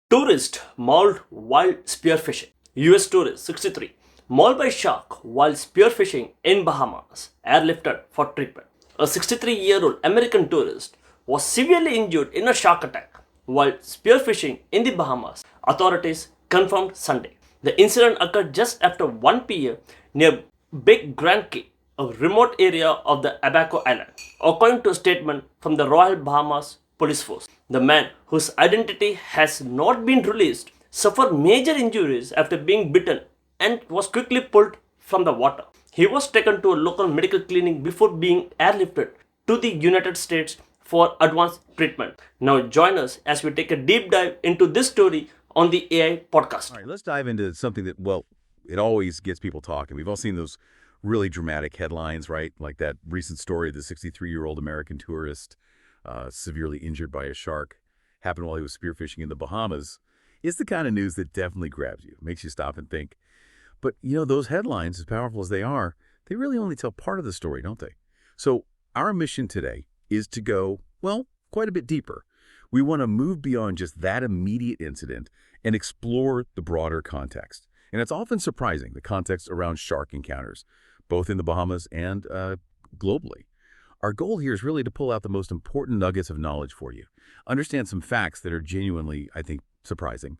Tourist mauled while spearfishing. US tourist 63 mauled by shark while spearfishing in Bahamas, airlifted for treatment. A 63-year-old American tourist was severely injured in a shark attack while spearfishing in the Bahamas, authorities confirmed Sunday. The incident occurred just after 1 p.m. near Big Grand Cay, a remote area of the Abaco Islands, according to a statement from the Royal Bahamas Police Force. The man, whose identity has not been released, suffered major injuries after being bitten and was quickly pulled from the water. He was taken to a local medical clinic before being airlifted to the United States for advanced treatment. Now join us as we take a deep dive into this story on the AI podcast. All right, let's dive into something that, well, it always gets people talking. We've all seen those really dramatic headlines, right? Like that recent story of the 63-year-old American tourist severely injured by a shark, happened while he was spearfishing in the Bahamas. It's the kind of news that definitely grabs you, makes you stop and think. But, those headlines, as powerful as they are, they really only tell part of the story, don't they? So our mission today is to go, well, quite a bit deeper. We want to move beyond just that immediate incident and explore the broader context. And it's often surprising, the context around shark encounters, both in the Bahamas and globally. Our goal here is really to pull out the most important nuggets of knowledge for you, understand some facts that are genuinely, I think, surprising,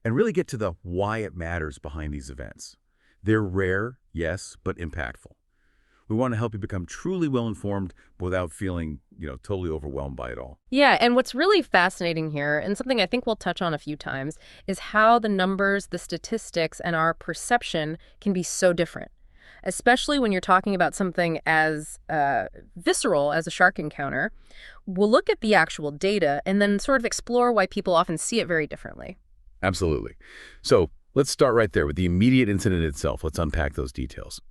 and really get to the why it matters behind these events. They're rare, yes, but impactful. We want to help you become truly well-informed without feeling, totally overwhelmed by it all. Yeah, and what's really fascinating here, and something I think we'll touch on a few times, is how the numbers, the statistics, and our perception can be so different, especially when you're talking about something as visceral as a shark encounter. We'll look at the actual data and then sort of explore why people often see it very differently. Absolutely. So let's start right there with the immediate incident itself. Let's unpack those details.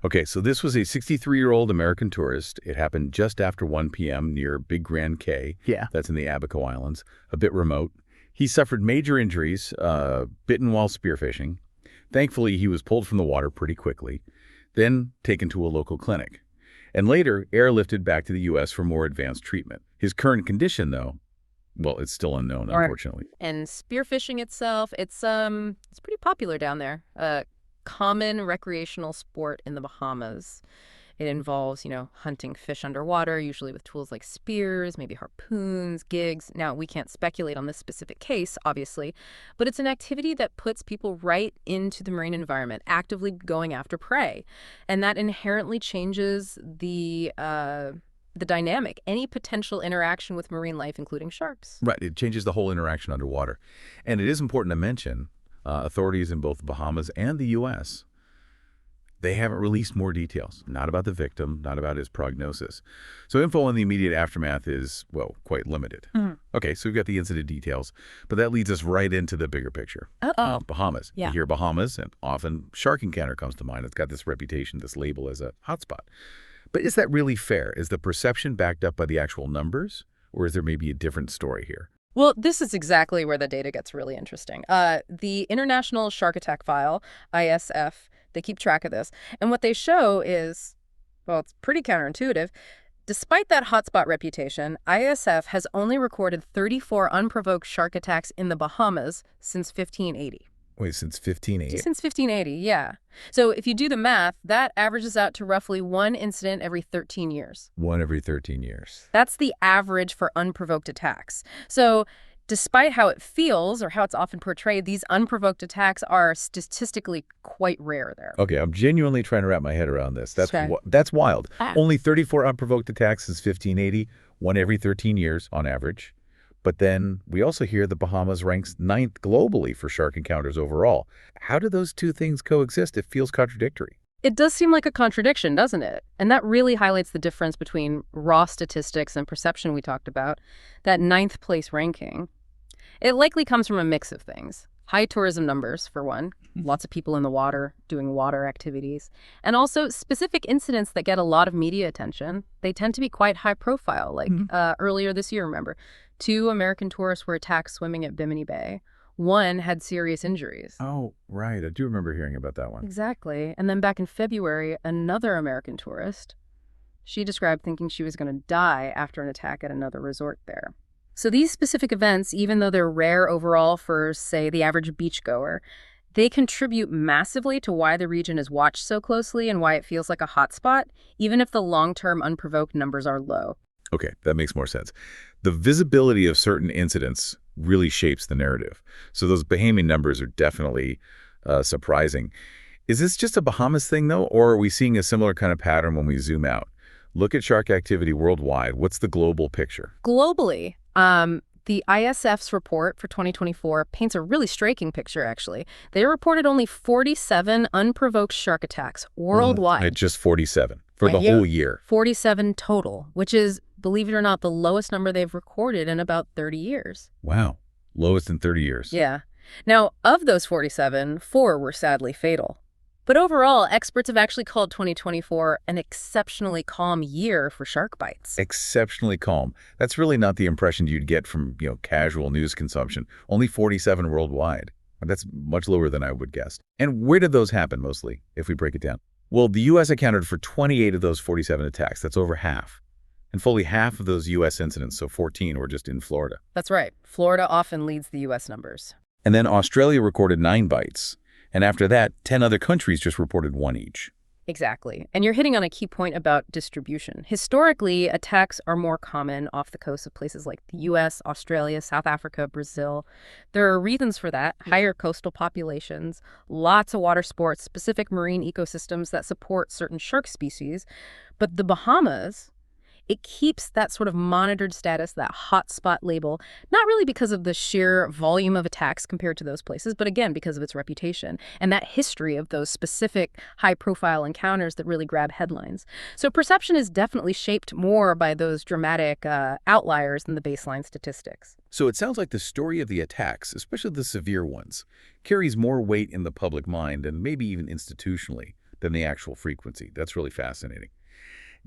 Okay, so this was a 63-year-old American tourist. It happened just after 1 p.m. near Big Grand Cay. Yeah. That's in the Abaco Islands, a bit remote. He suffered major injuries, bitten while spearfishing. Thankfully, he was pulled from the water pretty quickly, then taken to a local clinic, and later airlifted back to the U.S. for more advanced treatment. His current condition, though, well, it's still unknown, unfortunately. And spearfishing itself, it's pretty popular down there. A common recreational sport in the Bahamas. It involves, hunting fish underwater, usually with tools like spears, maybe harpoons, gigs. Now, we can't speculate on this specific case, obviously, but it's an activity that puts people right into the marine environment, actively going after prey. And that inherently changes the dynamic, any potential interaction with marine life, including sharks. Right. It changes the whole interaction underwater. And it is important to mention, authorities in both the Bahamas and the U.S., they haven't released more details, not about the victim, not about his prognosis. So info on the immediate aftermath is, well, quite limited. Mm-hmm. Okay, so we've got the incident details, but that leads us right into the bigger picture. Bahamas. Yeah. You hear Bahamas, and often shark encounter comes to mind. It's got this reputation, this label as a hotspot. But is that really fair? Is the perception backed up by the actual numbers, or is there maybe a different story here? Well, this is exactly where the data gets really interesting. The International Shark Attack File, ISF, they keep track of this. And what they show is, well, it's pretty counterintuitive. Despite that hotspot reputation, ISF has only recorded 34 unprovoked shark attacks in the Bahamas since 1580. Wait, since 1580? Since 1580, yeah. So if you do the math, that averages out to roughly one incident every 13 years. One every 13 years. That's the average for unprovoked attacks. So despite how it feels or how it's often portrayed, these unprovoked attacks are statistically quite rare there. Okay, I'm genuinely trying to wrap my head around this. That's Okay. that's wild. Ah. Only 34 unprovoked attacks since 1580, one every 13 years on average. But then we also hear the Bahamas ranks 9th globally for shark encounters overall. How do those two things coexist? It feels contradictory. It does seem like a contradiction, doesn't it? And that really highlights the difference between raw statistics and perception we talked about, that 9th place ranking. It likely comes from a mix of things. High tourism numbers, for one. Lots of people in the water doing water activities. And also specific incidents that get a lot of media attention. They tend to be quite high profile. Like earlier this year, remember, 2 American tourists were attacked swimming at Bimini Bay. 1 had serious injuries. Oh, right. I do remember hearing about that one. Exactly. And then back in February, another American tourist, she described thinking she was going to die after an attack at another resort there. So these specific events, even though they're rare overall for, say, the average beachgoer, they contribute massively to why the region is watched so closely and why it feels like a hotspot, even if the long-term unprovoked numbers are low. Okay, that makes more sense. The visibility of certain incidents really shapes the narrative. So those Bahamian numbers are definitely surprising. Is this just a Bahamas thing, though, or are we seeing a similar kind of pattern when we zoom out? Look at shark activity worldwide. What's the global picture? Globally, the ISF's report for 2024 paints a really striking picture, actually. They reported only 47 unprovoked shark attacks worldwide. Just 47 for the Yeah. whole year. 47 total, which is, believe it or not, the lowest number they've recorded in about 30 years. Wow. Lowest in 30 years. Yeah. Now, of those 47, 4 were sadly fatal. But overall, experts have actually called 2024 an exceptionally calm year for shark bites. Exceptionally calm. That's really not the impression you'd get from, casual news consumption. Only 47 worldwide. That's much lower than I would guess. And where did those happen mostly, if we break it down? Well, the U.S. accounted for 28 of those 47 attacks. That's over half. And fully half of those U.S. incidents, so 14, were just in Florida. That's right. Florida often leads the U.S. numbers. And then Australia recorded 9 bites. And after that, 10 other countries just reported 1 each. Exactly. And you're hitting on a key point about distribution. Historically, attacks are more common off the coast of places like the U.S., Australia, South Africa, Brazil. There are reasons for that: higher coastal populations, lots of water sports, specific marine ecosystems that support certain shark species. But the Bahamas, it keeps that sort of monitored status, that hotspot label, not really because of the sheer volume of attacks compared to those places, but again, because of its reputation and that history of those specific high-profile encounters that really grab headlines. So perception is definitely shaped more by those dramatic outliers than the baseline statistics. So it sounds like the story of the attacks, especially the severe ones, carries more weight in the public mind and maybe even institutionally than the actual frequency. That's really fascinating.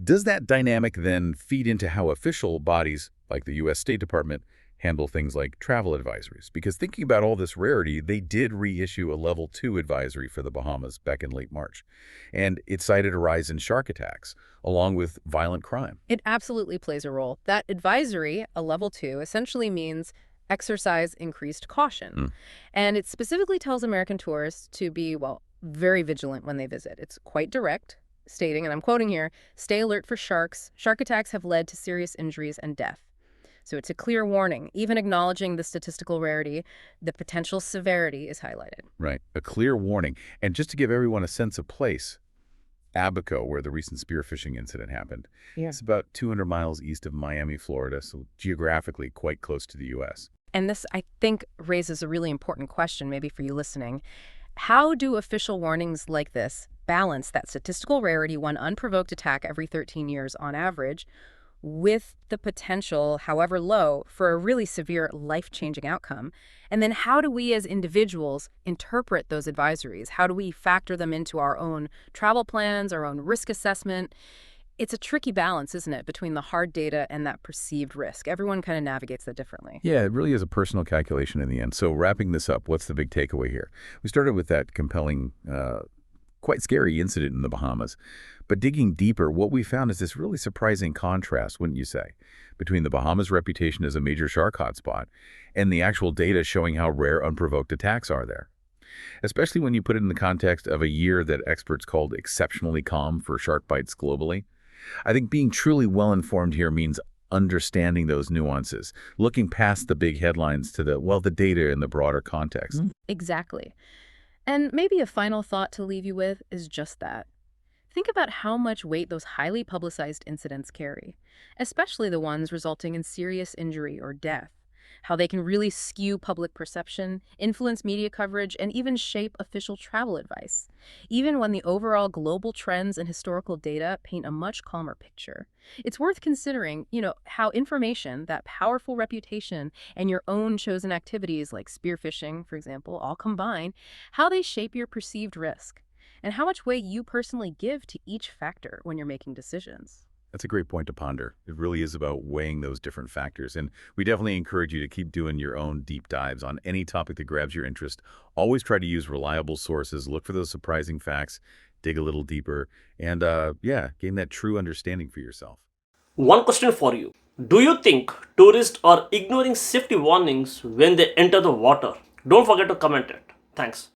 Does that dynamic then feed into how official bodies, like the U.S. State Department, handle things like travel advisories? Because thinking about all this rarity, they did reissue a Level 2 advisory for the Bahamas back in late March. And it cited a rise in shark attacks, along with violent crime. It absolutely plays a role. That advisory, a Level 2, essentially means exercise increased caution. And it specifically tells American tourists to be, very vigilant when they visit. It's quite direct, stating, and I'm quoting here, "Stay alert for sharks. Shark attacks have led to serious injuries and death." So it's a clear warning. Even acknowledging the statistical rarity, the potential severity is highlighted. Right, a clear warning. And just to give everyone a sense of place, Abaco, where the recent spearfishing incident happened, it's about 200 miles east of Miami, Florida, so geographically quite close to the U.S. And this, I think, raises a really important question, maybe for you listening. How do official warnings like this balance that statistical rarity, one unprovoked attack every 13 years on average, with the potential, however low, for a really severe life-changing outcome? And then how do we as individuals interpret those advisories? How do we factor them into our own travel plans, our own risk assessment? It's a tricky balance, isn't it, between the hard data and that perceived risk? Everyone kind of navigates that differently. Yeah, it really is a personal calculation in the end. So wrapping this up, what's the big takeaway here? We started with that compelling, quite scary incident in the Bahamas. But digging deeper, what we found is this really surprising contrast, wouldn't you say, between the Bahamas' reputation as a major shark hotspot and the actual data showing how rare unprovoked attacks are there. Especially when you put it in the context of a year that experts called exceptionally calm for shark bites globally. I think being truly well-informed here means understanding those nuances, looking past the big headlines to the data in the broader context. Exactly. And maybe a final thought to leave you with is just that. Think about how much weight those highly publicized incidents carry, especially the ones resulting in serious injury or death. How they can really skew public perception, influence media coverage, and even shape official travel advice, even when the overall global trends and historical data paint a much calmer picture. It's worth considering, how information, that powerful reputation, and your own chosen activities like spearfishing, for example, all combine, how they shape your perceived risk, and how much weight you personally give to each factor when you're making decisions. That's a great point to ponder. It really is about weighing those different factors. And we definitely encourage you to keep doing your own deep dives on any topic that grabs your interest. Always try to use reliable sources, look for those surprising facts, dig a little deeper, and gain that true understanding for yourself. One question for you. Do you think tourists are ignoring safety warnings when they enter the water? Don't forget to comment it. Thanks.